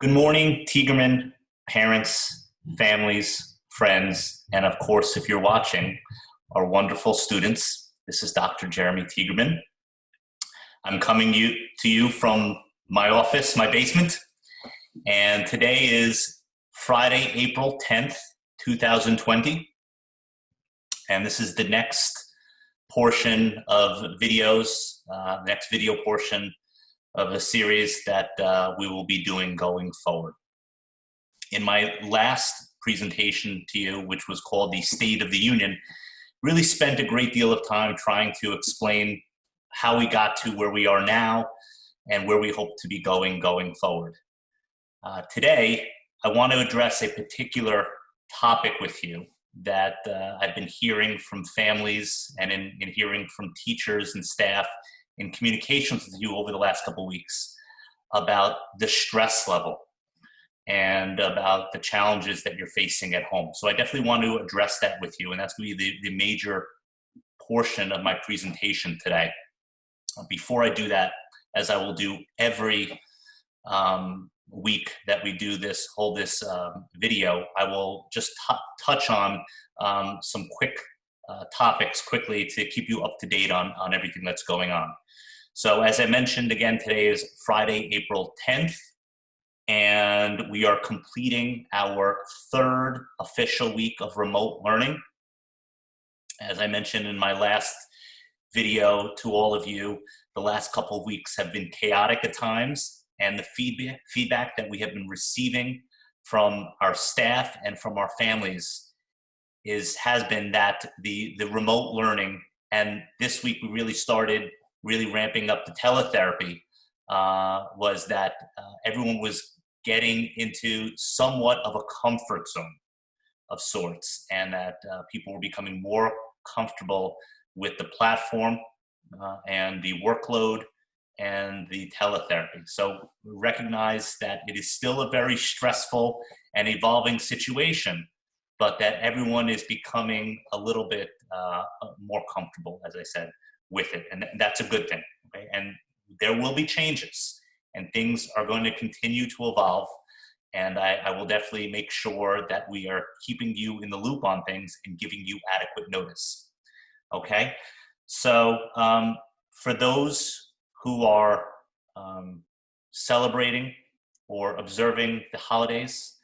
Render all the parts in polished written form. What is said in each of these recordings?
Good morning, Tiegerman, parents, families, friends, and of course, if you're watching, our wonderful students. This is Dr. Jeremy Tiegerman. I'm coming to you from my office, my basement, and today is Friday, April 10th, 2020, and this is the next portion of videos, next video portion of a series that we will be doing going forward. In my last presentation to you, which was called the State of the Union, really spent a great deal of time trying to explain how we got to where we are now and where we hope to be going forward. Today, I want to address a particular topic with you that I've been hearing from families and in hearing from teachers and staff in communications with you over the last couple of weeks about the stress level and about the challenges that you're facing at home. So I definitely want to address that with you, and that's going to be the major portion of my presentation today. Before I do that, as I will do every week that we do this, hold this video, I will just touch on some quick topics quickly to keep you up to date on everything that's going on. So as I mentioned again, today is Friday, April 10th, and we are completing our third official week of remote learning. As I mentioned in my last video to all of you, the last couple of weeks have been chaotic at times, and the feedback that we have been receiving from our staff and from our families has been that the remote learning, and this week we really started ramping up the teletherapy, was that everyone was getting into somewhat of a comfort zone of sorts, and that people were becoming more comfortable with the platform and the workload and the teletherapy. So recognize that it is still a very stressful and evolving situation, but that everyone is becoming a little bit more comfortable, as I said, with it. And that's a good thing, okay? And there will be changes, and things are going to continue to evolve. And I will definitely make sure that we are keeping you in the loop on things and giving you adequate notice, okay? So for those who are celebrating or observing the holidays,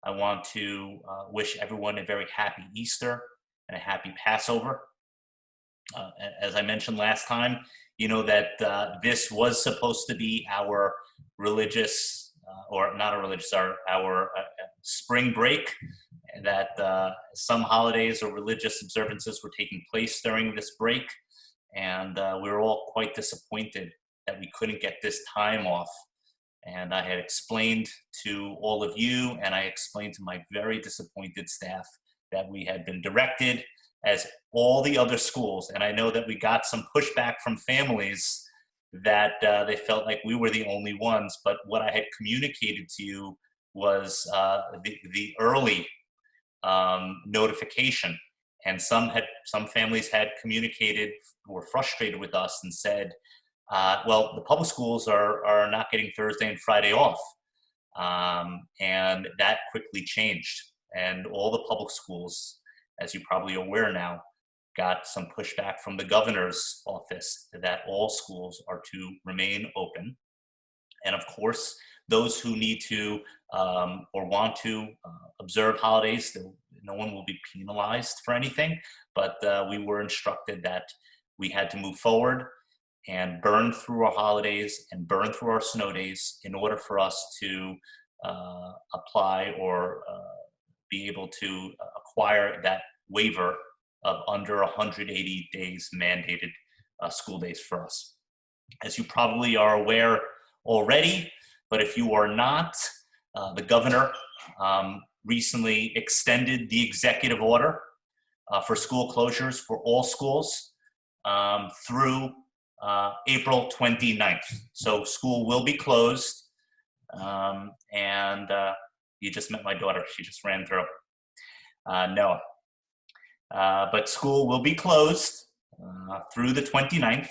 I want to wish everyone a very happy Easter and a happy Passover. As I mentioned last time, you know that this was supposed to be our religious, or not a religious, our spring break, and that some holidays or religious observances were taking place during this break, and we were all quite disappointed that we couldn't get this time off. And I had explained to all of you, and I explained to my very disappointed staff, that we had been directed, as all the other schools, and I know that we got some pushback from families that they felt like we were the only ones, but what I had communicated to you was the early notification, and some families had communicated, were frustrated with us and said, well, the public schools are not getting Thursday and Friday off. And that quickly changed. And all the public schools, as you're probably aware now, got some pushback from the governor's office that all schools are to remain open. And of course, those who need to or want to observe holidays, no one will be penalized for anything, but we were instructed that we had to move forward and burn through our holidays and burn through our snow days in order for us to apply or be able to acquire that waiver of under 180 days mandated school days for us. As you probably are aware already, but if you are not, the governor recently extended the executive order for school closures for all schools through April 29th. So school will be closed, and you just met my daughter. She just ran through. Noah. But school will be closed through the 29th,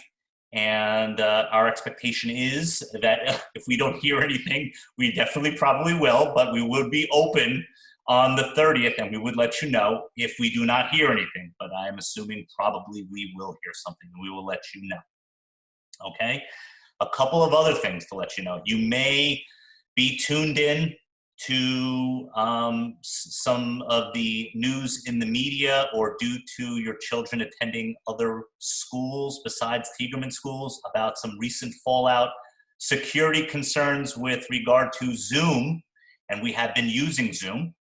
And our expectation is that if we don't hear anything, we definitely probably will, but we would be open on the 30th, and we would let you know if we do not hear anything. But I'm assuming probably we will hear something, and we will let you know. Okay? A couple of other things to let you know. You may be tuned in to some of the news in the media, or due to your children attending other schools besides Tiegerman schools, about some recent fallout, security concerns with regard to Zoom, and we have been using Zoom.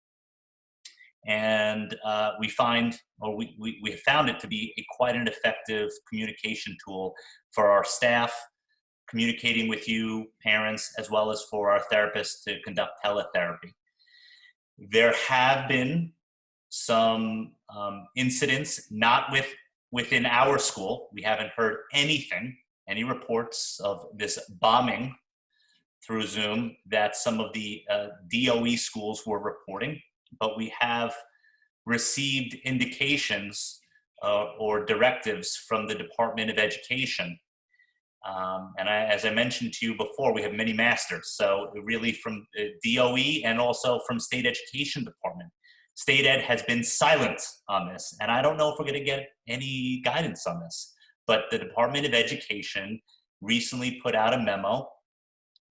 And we found it to be quite an effective communication tool for our staff, communicating with you, parents, as well as for our therapists to conduct teletherapy. There have been some incidents, not within our school. We haven't heard any reports of this bombing through Zoom that some of the DOE schools were reporting, but we have received indications or directives from the Department of Education. As I mentioned to you before, we have many masters. So really from DOE and also from State Education Department. State Ed has been silent on this. And I don't know if we're going to get any guidance on this. But the Department of Education recently put out a memo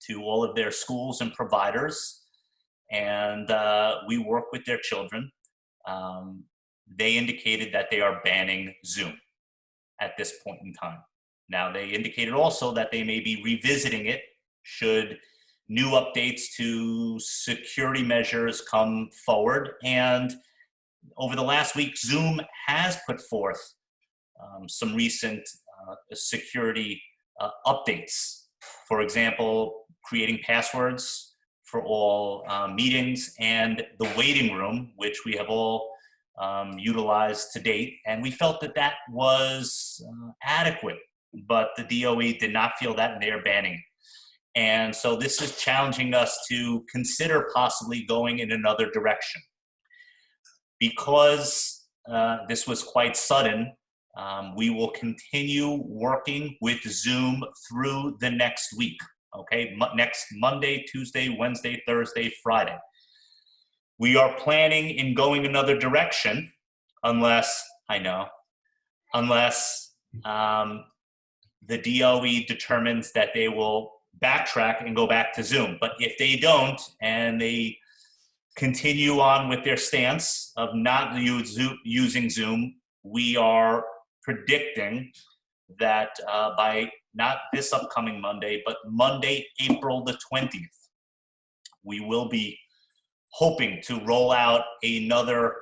to all of their schools and providers. And we work with their children. They indicated that they are banning Zoom at this point in time. Now, they indicated also that they may be revisiting it should new updates to security measures come forward. And over the last week, Zoom has put forth some recent security updates. For example, creating passwords for all meetings, and the waiting room, which we have all utilized to date. And we felt that that was adequate. But the DOE did not feel that, and they are banning it. And so this is challenging us to consider possibly going in another direction. Because this was quite sudden, we will continue working with Zoom through the next week, okay? Next Monday, Tuesday, Wednesday, Thursday, Friday. We are planning in going another direction unless the DOE determines that they will backtrack and go back to Zoom. But if they don't, and they continue on with their stance of not using Zoom, we are predicting that by not this upcoming Monday, but Monday, April the 20th, we will be hoping to roll out another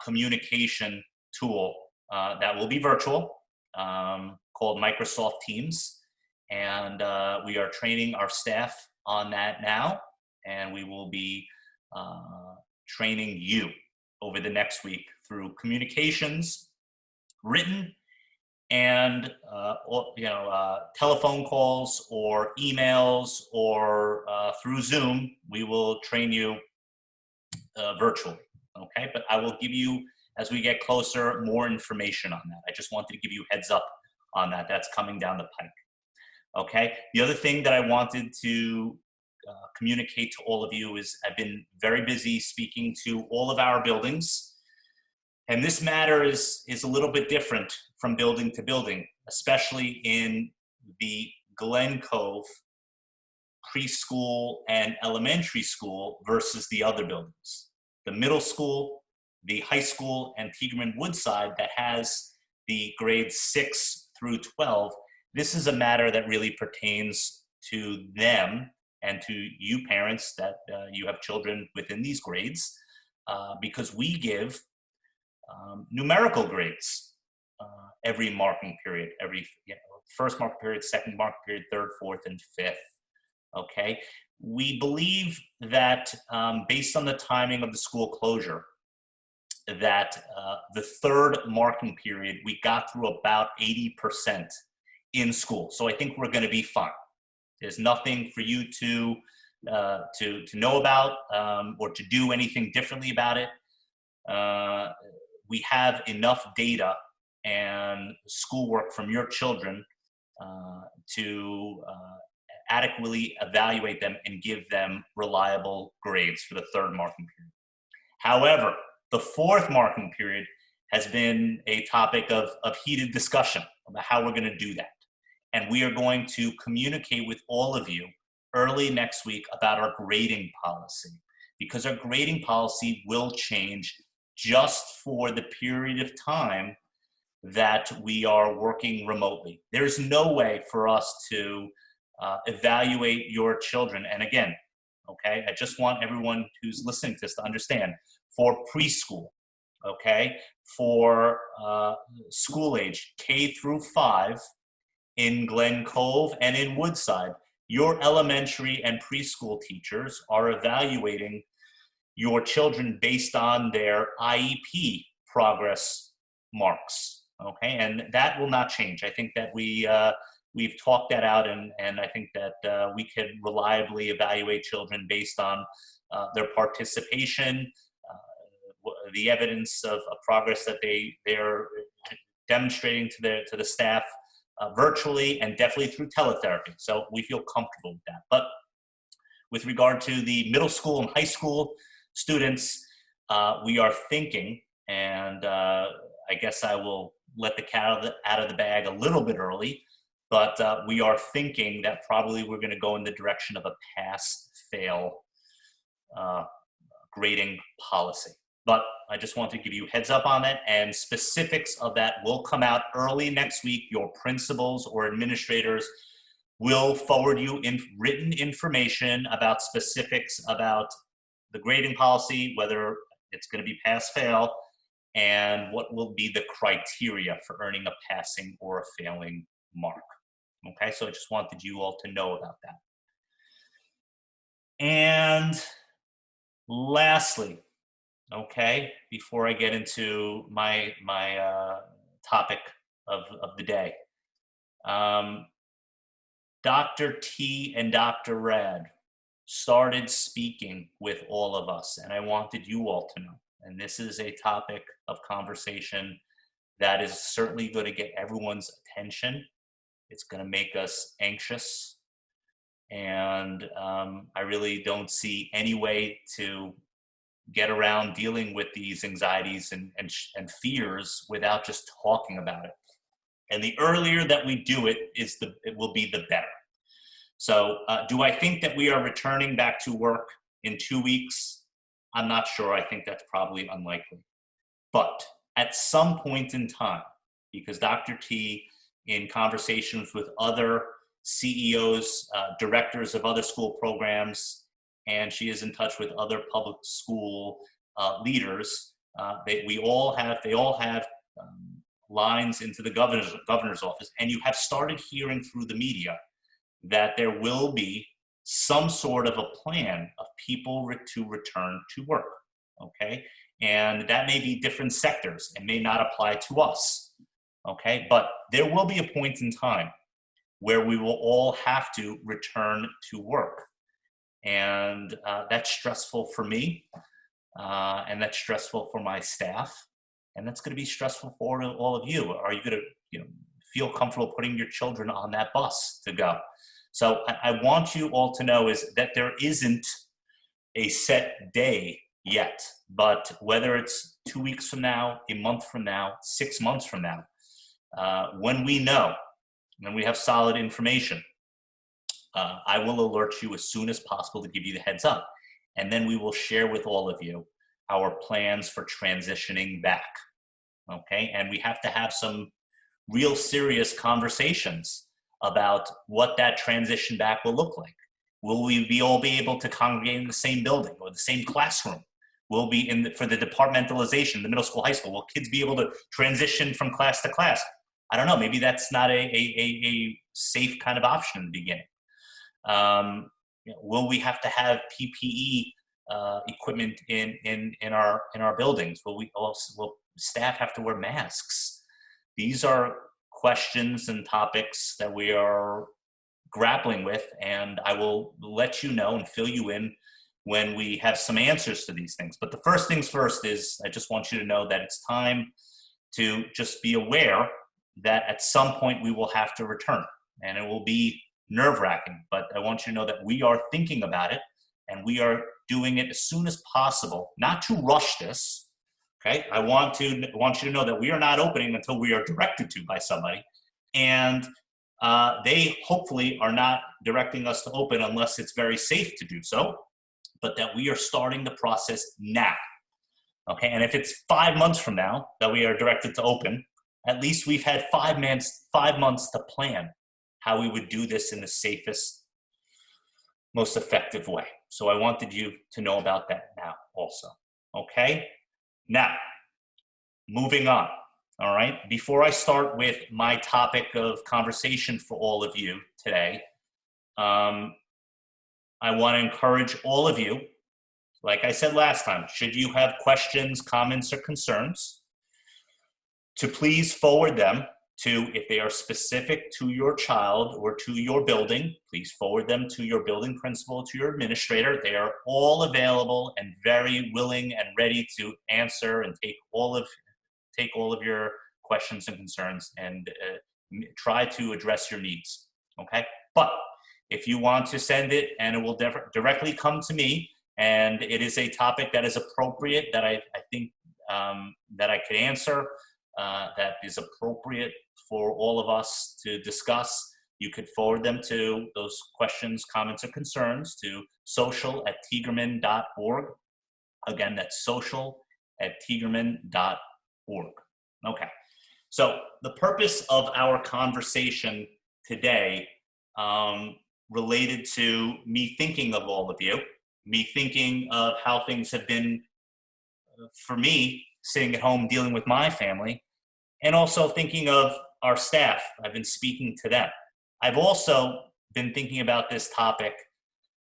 communication tool that will be virtual, called Microsoft Teams. And we are training our staff on that now, and we will be training you over the next week through communications, written, and telephone calls or emails, or through Zoom. We will train you virtually, okay? But I will give you, as we get closer, more information on that. I just wanted to give you a heads up on that. That's coming down the pike. Okay. The other thing that I wanted to communicate to all of you is I've been very busy speaking to all of our buildings, and this matter is a little bit different from building to building, especially in the Glen Cove preschool and elementary school versus the other buildings. The middle school, the high school, and Tiegerman Woodside that has the grades 6 through 12, this is a matter that really pertains to them and to you parents that you have children within these grades, because we give numerical grades every marking period, first marking period, second marking period, third, fourth, and fifth, okay? We believe that based on the timing of the school closure, that the third marking period, we got through about 80% in school. So I think we're going to be fine. There's nothing for you to know about or to do anything differently about it. We have enough data and schoolwork from your children to adequately evaluate them and give them reliable grades for the third marking period. However, the fourth marking period has been a topic of heated discussion about how we're going to do that. And we are going to communicate with all of you early next week about our grading policy, because our grading policy will change just for the period of time that we are working remotely. There's no way for us to evaluate your children. And again, okay, I just want everyone who's listening to this to understand, for preschool, okay, for school age K through 5 in Glen Cove and in Woodside, your elementary and preschool teachers are evaluating your children based on their IEP progress marks, okay? And that will not change. I think that we've talked that out, and I think that we can reliably evaluate children based on their participation, the evidence of progress that they're demonstrating to the staff virtually, and definitely through teletherapy. So we feel comfortable with that. But with regard to the middle school and high school students, we are thinking, and I guess I will let the cat out of the bag a little bit early, but we are thinking that probably we're going to go in the direction of a pass-fail grading policy. But I just want to give you heads up on that, and specifics of that will come out early next week. Your principals or administrators will forward you written information about specifics about the grading policy, whether it's going to be pass-fail, and what will be the criteria for earning a passing or a failing mark. Okay, so I just wanted you all to know about that. And lastly, okay, before I get into my topic of the day, Dr. T and Dr. Rad started speaking with all of us, and I wanted you all to know. And this is a topic of conversation that is certainly going to get everyone's attention. It's going to make us anxious, and I really don't see any way to get around dealing with these anxieties and fears without just talking about it. And the earlier that we do it, it will be the better. So do I think that we are returning back to work in 2 weeks? I'm not sure. I think that's probably unlikely. But at some point in time, because Dr. T, in conversations with other CEOs, directors of other school programs, and she is in touch with other public school leaders, they all have lines into the governor's office, and you have started hearing through the media that there will be some sort of a plan of people to return to work, okay? And that may be different sectors and may not apply to us, okay? But there will be a point in time where we will all have to return to work. And that's stressful for me, and that's stressful for my staff, and that's going to be stressful for all of you. Are you going to feel comfortable putting your children on that bus to go? So I want you all to know is that there isn't a set day yet, but whether it's 2 weeks from now, a month from now, 6 months from now, when we know, and we have solid information, I will alert you as soon as possible to give you the heads up. And then we will share with all of you our plans for transitioning back, okay? And we have to have some real serious conversations about what that transition back will look like. Will we all be able to congregate in the same building or the same classroom? Will be for the departmentalization, the middle school, high school, will kids be able to transition from class to class? I don't know, maybe that's not a safe kind of option in the beginning. Will we have to have PPE equipment in our buildings? Will staff have to wear masks? These are questions and topics that we are grappling with, and I will let you know and fill you in when we have some answers to these things. But the first things first is I just want you to know that it's time to just be aware that at some point we will have to return. and it will be nerve-wracking, but I want you to know that we are thinking about it and we are doing it as soon as possible, not to rush this. Okay, I want you to know that we are not opening until we are directed to by somebody, and they hopefully are not directing us to open unless it's very safe to do so, but that we are starting the process now. Okay, and if it's 5 months from now that we are directed to open, at least we've had 5 months to plan how we would do this in the safest, most effective way. So I wanted you to know about that now also. Okay? Now, moving on. All right? Before I start with my topic of conversation for all of you today, I want to encourage all of you, like I said last time, should you have questions, comments, or concerns, to please forward them to, if they are specific to your child or to your building, please forward them to your building principal, to your administrator. They are all available and very willing and ready to answer and take all of your questions and concerns and try to address your needs. Okay? But if you want to send it, and it will directly come to me, and it is a topic that is appropriate, that I think that I could answer, that is appropriate for all of us to discuss, you could forward them to those questions, comments, or concerns to social@tiegerman.org. Again, that's social@tiegerman.org. Okay. So the purpose of our conversation today related to me thinking of all of you, me thinking of how things have been for me sitting at home dealing with my family, and also thinking of our staff. I've been speaking to them. I've also been thinking about this topic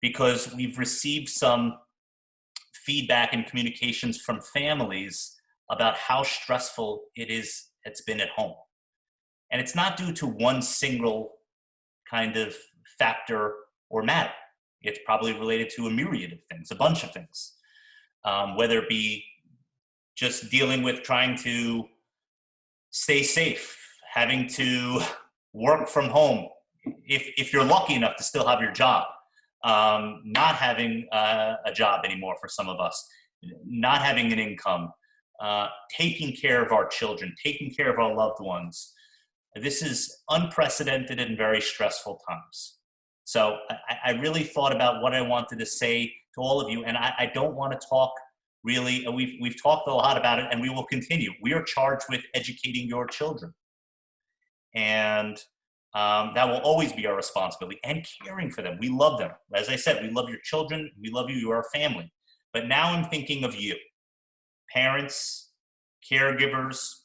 because we've received some feedback and communications from families about how stressful it's been at home. And it's not due to one single kind of factor or matter. It's probably related to a myriad of things, a bunch of things, whether it be just dealing with trying to stay safe, having to work from home, if you're lucky enough to still have your job, not having a job anymore for some of us, not having an income, taking care of our children, taking care of our loved ones. This is unprecedented and very stressful times. So I really thought about what I wanted to say to all of you, and I don't want to talk really, we've talked a lot about it, and we will continue. We are charged with educating your children. And that will always be our responsibility, and caring for them. We love them. As I said, we love your children. We love you. You are our family. But now I'm thinking of you, parents, caregivers.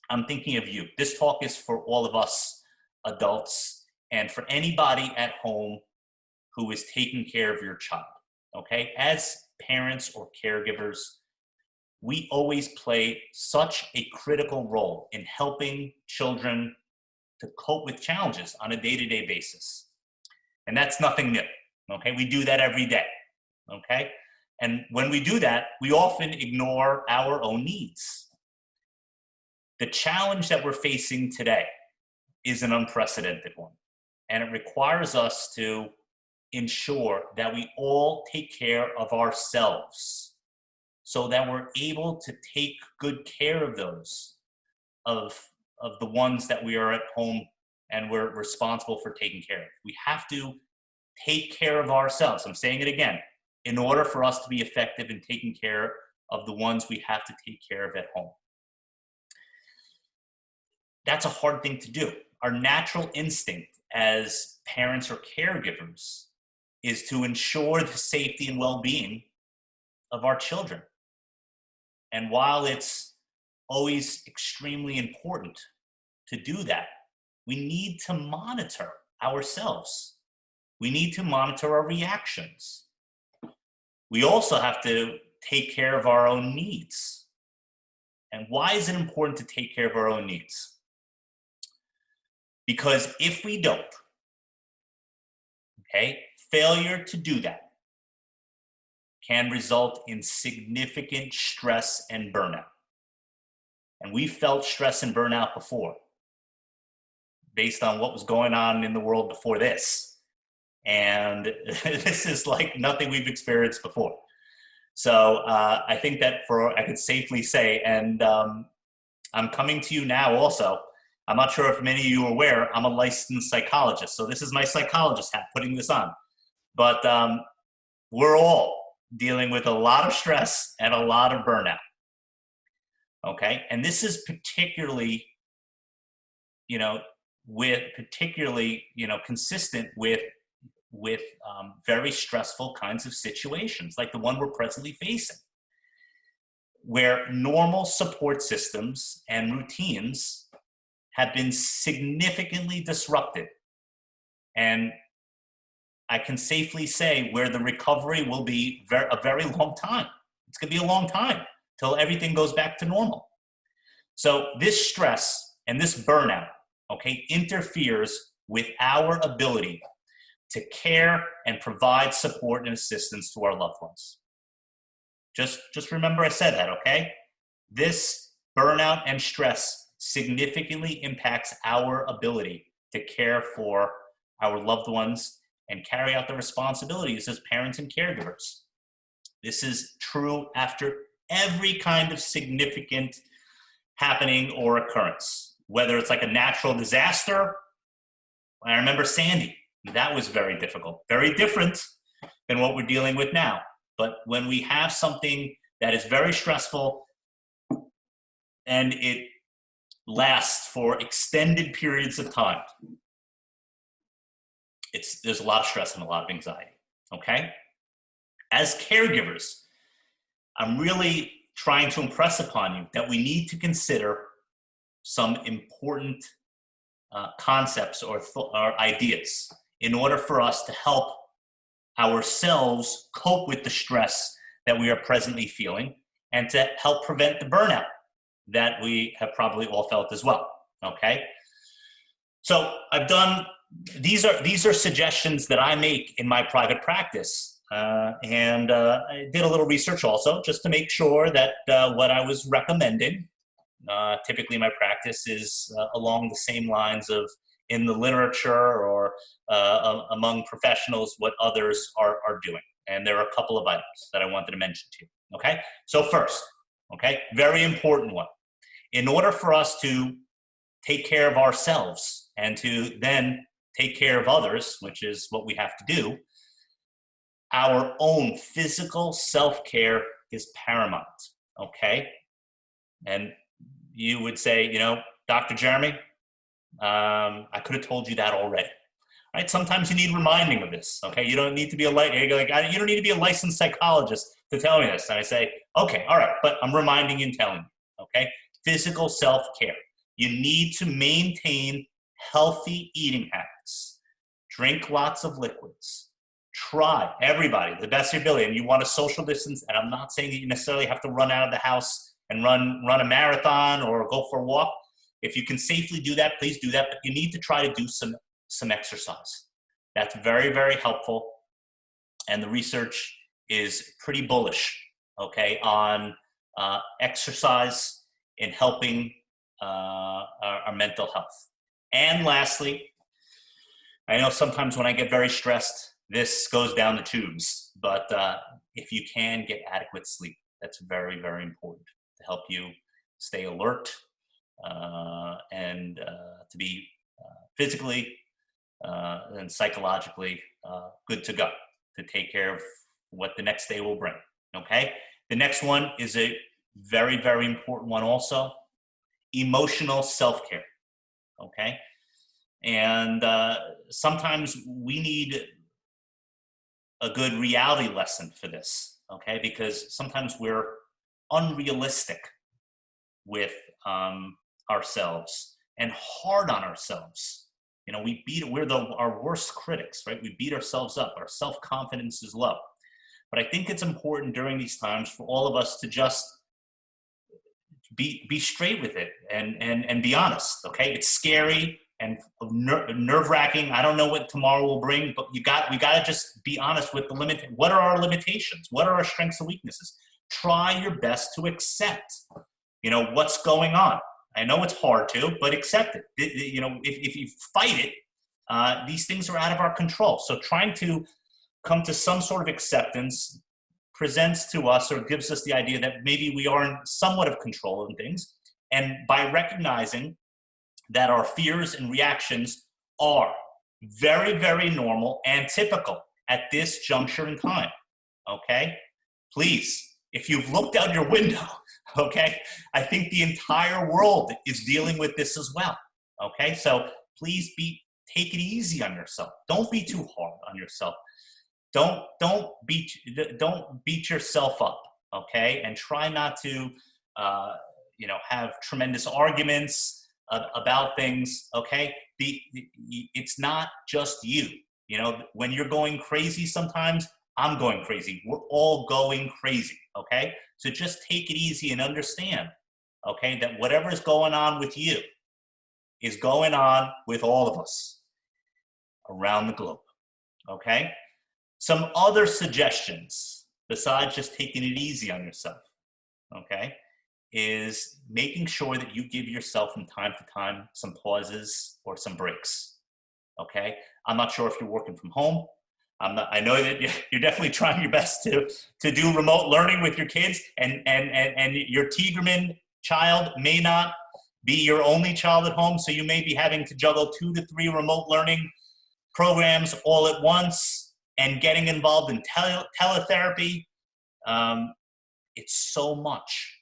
I'm thinking of you. This talk is for all of us adults and for anybody at home who is taking care of your child. Okay? As parents or caregivers, we always play such a critical role in helping children to cope with challenges on a day-to-day basis. And that's nothing new, okay? We do that every day, okay? And when we do that, we often ignore our own needs. The challenge that we're facing today is an unprecedented one, and it requires us to ensure that we all take care of ourselves so that we're able to take good care of those, of the ones that we are at home and we're responsible for taking care of. We have to take care of ourselves. I'm saying it again. In order for us to be effective in taking care of the ones we have to take care of at home. That's a hard thing to do. Our natural instinct as parents or caregivers is to ensure the safety and well-being of our children. And while it's always extremely important to do that, we need to monitor ourselves. We need to monitor our reactions. We also have to take care of our own needs. And why is it important to take care of our own needs? Because if we don't, okay, failure to do that can result in significant stress and burnout. And we felt stress and burnout before. based on what was going on in the world before this. And this is like nothing we've experienced before. So I think that I could safely say, and I'm coming to you now also. I'm not sure if many of you are aware, I'm a licensed psychologist. So this is my psychologist hat, putting this on. But we're all dealing with a lot of stress and a lot of burnout. Okay, and this is particularly, consistent with very stressful kinds of situations, like the one we're presently facing, where normal support systems and routines have been significantly disrupted. And I can safely say where the recovery will be a very long time. It's going to be a long time till everything goes back to normal. So this stress and this burnout, interferes with our ability to care and provide support and assistance to our loved ones. Just remember I said that, okay? This burnout and stress significantly impacts our ability to care for our loved ones and carry out the responsibilities as parents and caregivers. This is true after every kind of significant happening or occurrence, whether it's like a natural disaster. I remember Sandy. That was very difficult, very different than what we're dealing with now. But when we have something that is very stressful and it lasts for extended periods of time, there's a lot of stress and a lot of anxiety, okay? As caregivers, I'm really trying to impress upon you that we need to consider some important concepts or ideas in order for us to help ourselves cope with the stress that we are presently feeling and to help prevent the burnout that we have probably all felt as well, okay? So these are suggestions that I make in my private practice. And I did a little research also just to make sure that what I was recommending, typically my practice is along the same lines of in the literature or among professionals what others are doing. And there are a couple of items that I wanted to mention to you, okay? So first, okay, very important one. In order for us to take care of ourselves and to then take care of others, which is what we have to do, our own physical self-care is paramount, okay? And you would say, Dr. Jeremy, I could have told you that already. Right? Sometimes you need reminding of this, okay? You don't need to be you don't need to be a licensed psychologist to tell me this. And I say, okay, all right, but I'm reminding you and telling you, okay? Physical self-care. You need to maintain healthy eating habits. Drink lots of liquids. Try, everybody, the best of your ability. And you want to social distance, and I'm not saying that you necessarily have to run out of the house and run a marathon or go for a walk. If you can safely do that, please do that. But you need to try to do some exercise. That's very, very helpful. And the research is pretty bullish, okay, on exercise in helping our mental health. And lastly, I know sometimes when I get very stressed, this goes down the tubes. But if you can get adequate sleep, that's very, very important to help you stay alert and to be physically and psychologically good to go to take care of what the next day will bring, okay? The next one is a very, very important one also, emotional self-care, okay? And sometimes we need a good reality lesson for this, okay? Because sometimes we're unrealistic with ourselves and hard on ourselves. We're our worst critics, right? We beat ourselves up. Our self-confidence is low. But I think it's important during these times for all of us to just be straight with it and be honest, okay? It's scary and nerve-wracking. I don't know what tomorrow will bring, but we got to just be honest with what are our limitations? What are our strengths and weaknesses? Try your best to accept, what's going on. I know it's hard to, but accept it. If you fight it, these things are out of our control. So trying to come to some sort of acceptance presents to us or gives us the idea that maybe we are in somewhat of control of things. And by recognizing that our fears and reactions are very, very normal and typical at this juncture in time, okay? Please, if you've looked out your window, okay, I think the entire world is dealing with this as well, okay? So please take it easy on yourself. Don't be too hard on yourself. Don't beat yourself up, okay? And try not to, have tremendous arguments about things, okay? It's not just you. When you're going crazy sometimes, I'm going crazy. We're all going crazy, okay? So just take it easy and understand, okay, that whatever is going on with you is going on with all of us around the globe, okay? Some other suggestions, besides just taking it easy on yourself, okay, is making sure that you give yourself from time to time some pauses or some breaks, okay? I'm not sure if you're working from home. I know that you're definitely trying your best to do remote learning with your kids, and your Tiegerman child may not be your only child at home, so you may be having to juggle 2 to 3 remote learning programs all at once and getting involved in teletherapy. It's so much.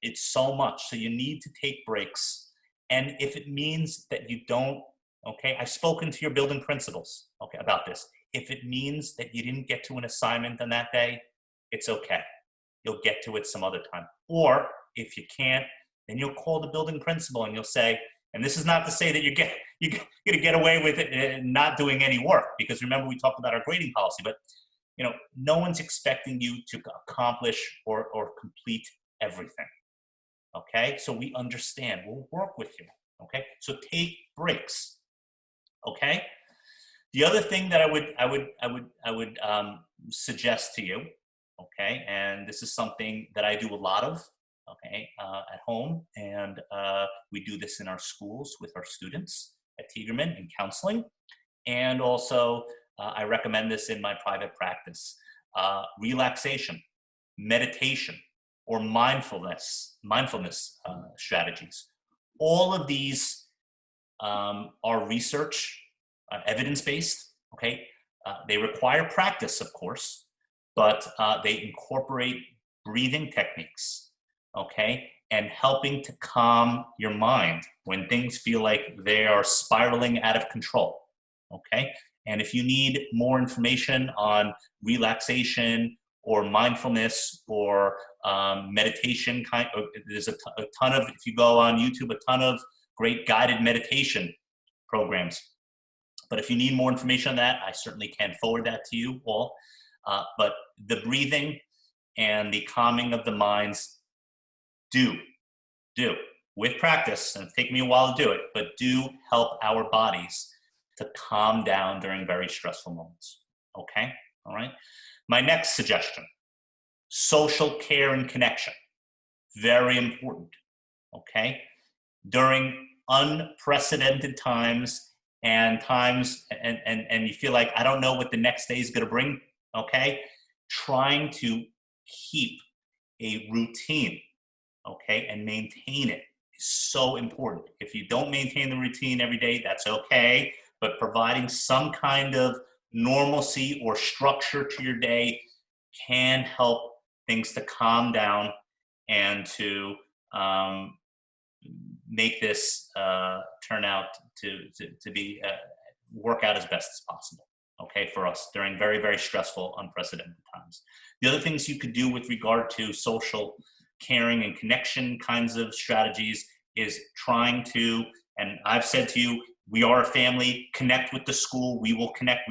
It's so much. So you need to take breaks. And if it means that you don't, okay, I've spoken to your building principals, okay, about this. If it means that you didn't get to an assignment on that day, it's okay. You'll get to it some other time. Or if you can't, then you'll call the building principal and you'll say, and this is not to say that you're going to get away with it and not doing any work, because remember we talked about our grading policy, but no one's expecting you to accomplish or complete everything. Okay, so we understand. We'll work with you. Okay, so take breaks. Okay, the other thing that I would suggest to you. Okay, and this is something that I do a lot of. Okay, at home, and we do this in our schools with our students at Tiegerman in counseling, and also I recommend this in my private practice. Relaxation, meditation, or mindfulness strategies. All of these are research, evidence-based, okay? They require practice, of course, but they incorporate breathing techniques, okay? And helping to calm your mind when things feel like they are spiraling out of control, okay? And if you need more information on relaxation or mindfulness or meditation, there's a ton of, if you go on YouTube, a ton of great guided meditation programs. But if you need more information on that, I certainly can forward that to you all. But the breathing and the calming of the minds do, with practice, and it's taken me a while to do it, but do help our bodies to calm down during very stressful moments, okay? All right? My next suggestion, social care and connection. Very important, okay? During unprecedented times and you feel like, I don't know what the next day is gonna bring, okay? Trying to keep a routine, okay, and maintain it is so important. If you don't maintain the routine every day, that's okay, but providing some kind of normalcy or structure to your day can help things to calm down and to make this turn out to be work out as best as possible, okay, for us during very, very stressful, unprecedented times. The other things you could do with regard to social caring and connection kinds of strategies is trying to, and I've said to you, we are a family, connect with the school, we will connect,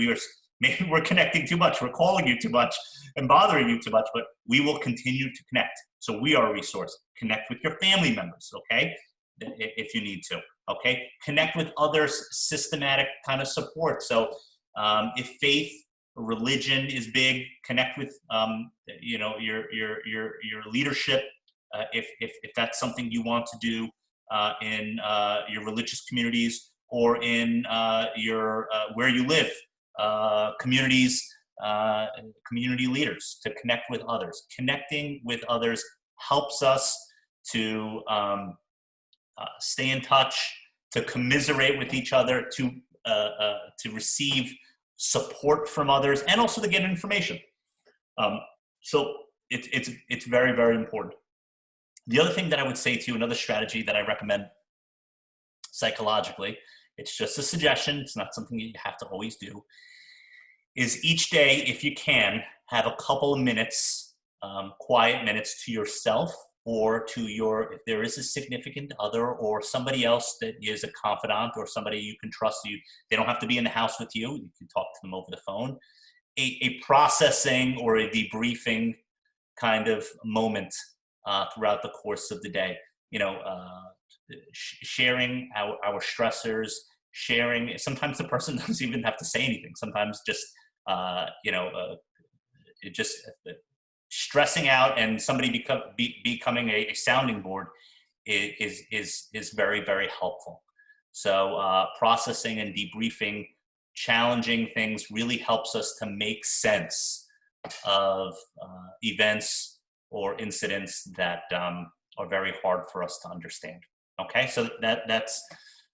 maybe we're connecting too much, we're calling you too much and bothering you too much, but we will continue to connect. So we are a resource. Connect with your family members, okay, if you need to, okay? Connect with other systematic kind of support. So if faith, religion is big, connect with your leadership if that's something you want to do. in your religious communities, or in your where you live, communities, community leaders, to connect with others. Connecting with others helps us to stay in touch, to commiserate with each other, to receive support from others, and also to get information. So it's very, very important. The other thing that I would say to you, another strategy that I recommend psychologically, it's just a suggestion, it's not something you have to always do, is each day, if you can, have a couple of minutes, quiet minutes to yourself, or to your, if there is a significant other or somebody else that is a confidant or somebody you can trust. They don't have to be in the house with you. You can talk to them over the phone. A processing or a debriefing kind of moment throughout the course of the day. Sharing our stressors, sharing. Sometimes the person doesn't even have to say anything. Sometimes just stressing out and somebody becoming a sounding board is very, very helpful. So processing and debriefing, challenging things really helps us to make sense of events or incidents that are very hard for us to understand. Okay, so that's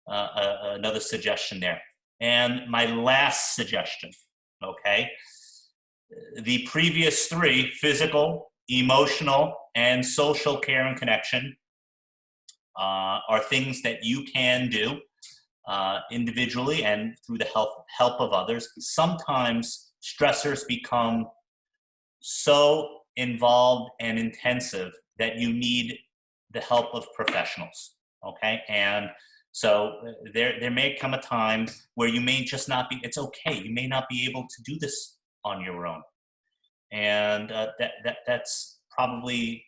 another suggestion there. And my last suggestion, okay, the previous three, physical, emotional, and social care and connection, are things that you can do individually and through the help of others. Sometimes stressors become so involved and intensive that you need the help of professionals, okay? And so there may come a time where you may just not be, it's okay, you may not be able to do this on your own. And that's probably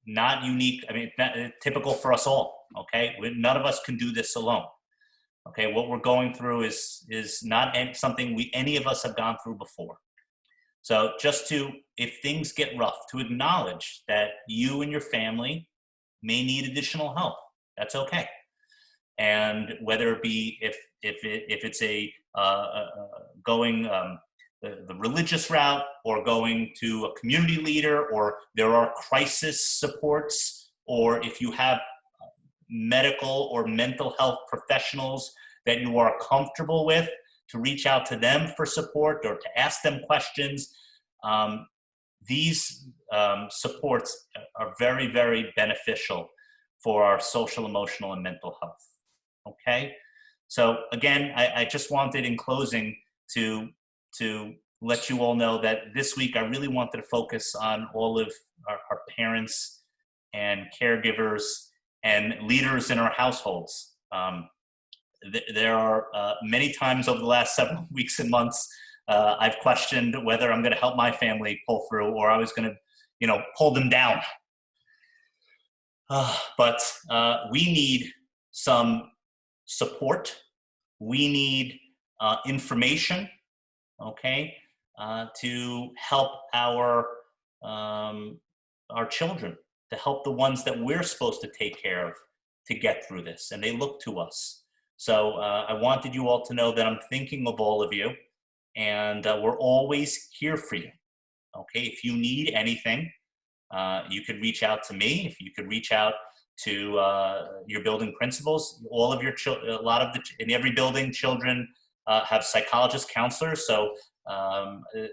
not unique. I mean, not typical for us all, okay? None of us can do this alone, okay? What we're going through is not something any of us have gone through before. So just if things get rough, to acknowledge that you and your family may need additional help. That's okay. And whether it be if it's going the religious route, or going to a community leader, or there are crisis supports, or if you have medical or mental health professionals that you are comfortable with, to reach out to them for support or to ask them questions. These supports are very, very beneficial for our social, emotional, and mental health. Okay? So again, I just wanted in closing to let you all know that this week I really wanted to focus on all of our parents and caregivers and leaders in our households. There are many times over the last several weeks and months I've questioned whether I'm going to help my family pull through, or I was going to, pull them down. But we need some support. We need information, okay, to help our children, to help the ones that we're supposed to take care of to get through this, and they look to us. So I wanted you all to know that I'm thinking of all of you, and we're always here for you. Okay, if you need anything, you could reach out to me. If you could reach out to your building principals. All of your in every building, children have psychologists, counselors, so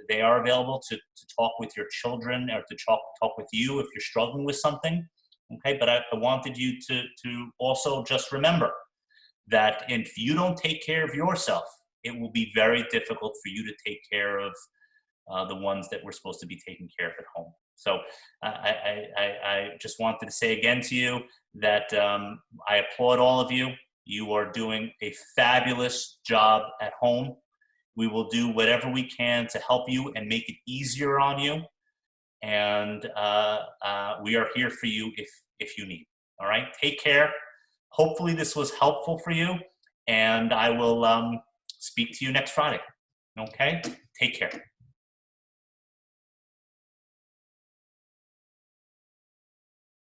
they are available to talk with your children, or to talk with you if you're struggling with something. Okay, but I wanted you to also just remember that if you don't take care of yourself, it will be very difficult for you to take care of the ones that we're supposed to be taking care of at home. So I just wanted to say again to you that I applaud all of you. You are doing a fabulous job at home. We will do whatever we can to help you and make it easier on you. And we are here for you if you need. All right, take care. Hopefully this was helpful for you, and I will speak to you next Friday. Okay, take care.